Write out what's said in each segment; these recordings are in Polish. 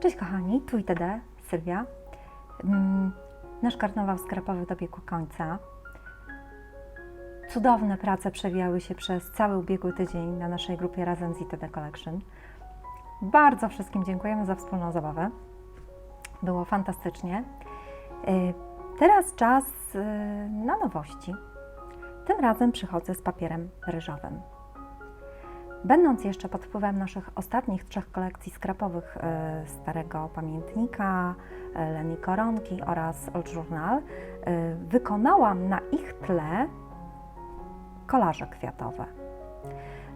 Cześć kochani, tu itd. Sylwia. Nasz karnawał skrapowy dobiegł końca. Cudowne prace przewijały się przez cały ubiegły tydzień na naszej grupie razem z itd. Collection. Bardzo wszystkim dziękujemy za wspólną zabawę. Było fantastycznie. Teraz czas na nowości. Tym razem przychodzę z papierem ryżowym. Będąc jeszcze pod wpływem naszych ostatnich 3 kolekcji skrapowych Starego Pamiętnika, Leni Koronki oraz Old Journal, wykonałam na ich tle kolaże kwiatowe.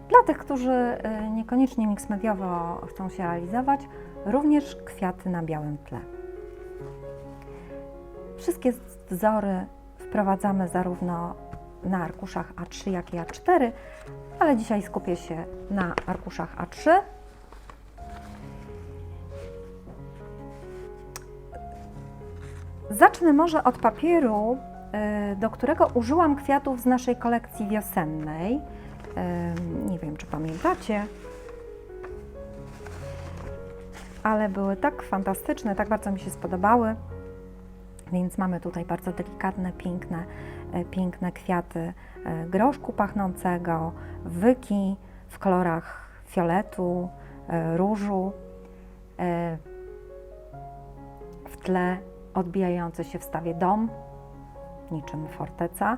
Dla tych, którzy niekoniecznie miksmediowo chcą się realizować, również kwiaty na białym tle. Wszystkie wzory wprowadzamy zarówno na arkuszach A3, jak i A4, ale dzisiaj skupię się na arkuszach A3. Zacznę może od papieru, do którego użyłam kwiatów z naszej kolekcji wiosennej. Nie wiem, czy pamiętacie, ale były tak fantastyczne, tak bardzo mi się spodobały. Więc mamy tutaj bardzo delikatne, piękne kwiaty groszku pachnącego, wyki w kolorach fioletu, różu, w tle odbijający się w stawie dom, niczym forteca,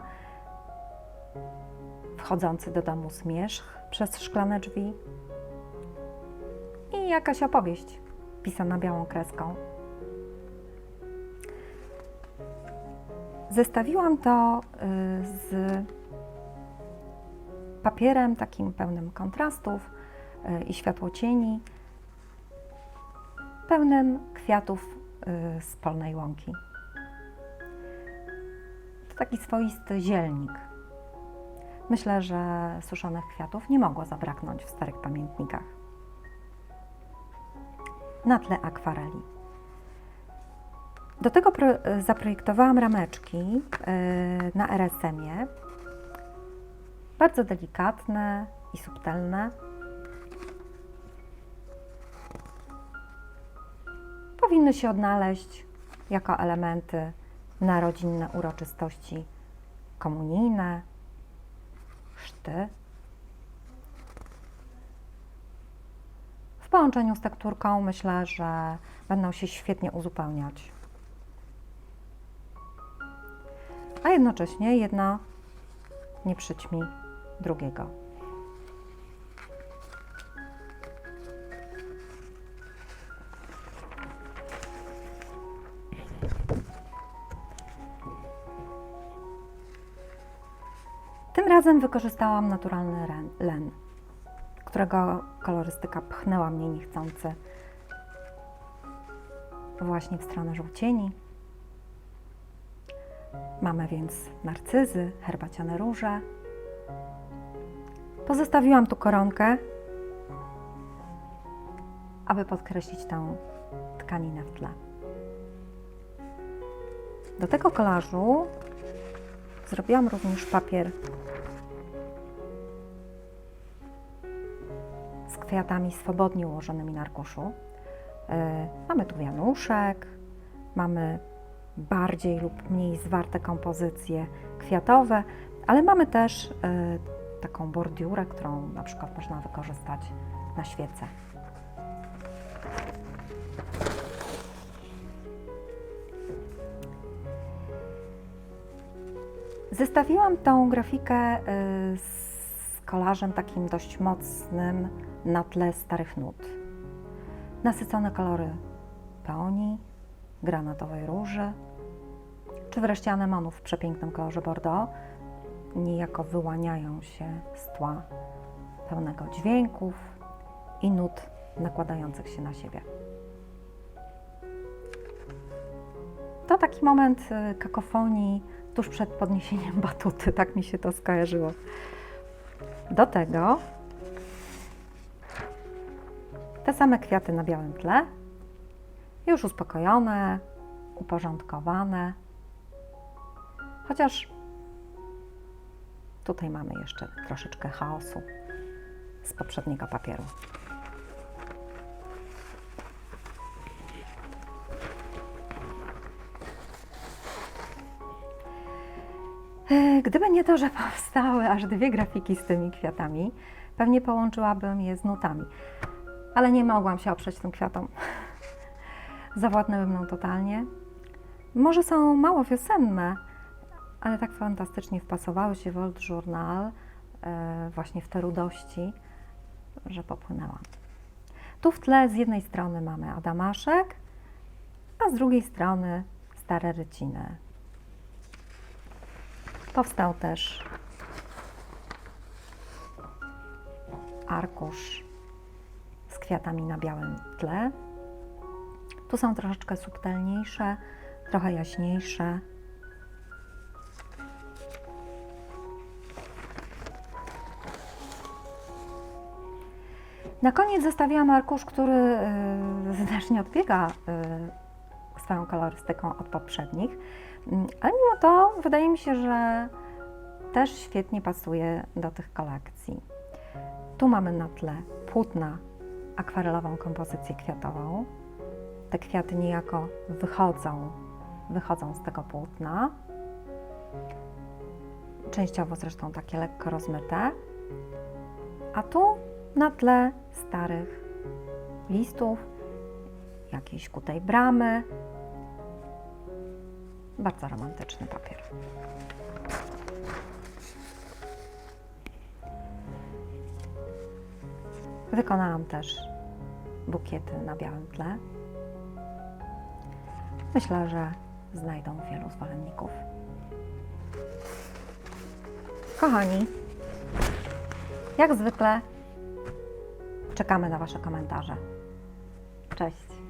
wchodzący do domu zmierzch przez szklane drzwi i jakaś opowieść pisana białą kreską. Zestawiłam to z papierem takim pełnym kontrastów i światłocieni, pełnym kwiatów z polnej łąki. To taki swoisty zielnik. Myślę, że suszonych kwiatów nie mogło zabraknąć w Starych Pamiętnikach. Na tle akwareli. Do tego zaprojektowałam rameczki na RSM-ie, bardzo delikatne i subtelne. Powinny się odnaleźć jako elementy na rodzinne uroczystości komunijne, chrzty. W połączeniu z tekturką myślę, że będą się świetnie uzupełniać. A jednocześnie jedno nie przyćmi drugiego. Tym razem wykorzystałam naturalny len, którego kolorystyka pchnęła mnie niechcący właśnie w stronę żółcieni. Mamy więc narcyzy, herbaciane róże. Pozostawiłam tu koronkę, aby podkreślić tę tkaninę w tle. Do tego kolażu zrobiłam również papier z kwiatami swobodnie ułożonymi na arkuszu. Mamy tu wianuszek, mamy bardziej lub mniej zwarte kompozycje kwiatowe, ale mamy też taką bordiurę, którą na przykład można wykorzystać na świece. Zestawiłam tą grafikę z kolażem takim dość mocnym na tle starych nut. Nasycone kolory peonii, granatowej róży, czy wreszcie anemonów w przepięknym kolorze bordeaux, niejako wyłaniają się z tła pełnego dźwięków i nut nakładających się na siebie. To taki moment kakofonii tuż przed podniesieniem batuty, tak mi się to skojarzyło. Do tego te same kwiaty na białym tle, już uspokojone, uporządkowane, chociaż tutaj mamy jeszcze troszeczkę chaosu z poprzedniego papieru. Gdyby nie to, że powstały aż 2 grafiki z tymi kwiatami, pewnie połączyłabym je z nutami. Ale nie mogłam się oprzeć tym kwiatom. Zawładnęły mną totalnie. Może są mało wiosenne, ale tak fantastycznie wpasowały się w Old Journal, właśnie w te rudości, że popłynęłam. Tu w tle z jednej strony mamy adamaszek, a z drugiej strony stare ryciny. Powstał też arkusz z kwiatami na białym tle. Tu są troszeczkę subtelniejsze, trochę jaśniejsze. Na koniec zostawiłam arkusz, który znacznie odbiega swoją kolorystyką od poprzednich, ale mimo to wydaje mi się, że też świetnie pasuje do tych kolekcji. Tu mamy na tle płótna akwarelową kompozycję kwiatową. Te kwiaty niejako wychodzą z tego płótna. Częściowo zresztą takie lekko rozmyte. A tu na tle starych listów, jakiejś kutej bramy. Bardzo romantyczny papier. Wykonałam też bukiety na białym tle. Myślę, że znajdą wielu zwolenników. Kochani, jak zwykle czekamy na Wasze komentarze. Cześć!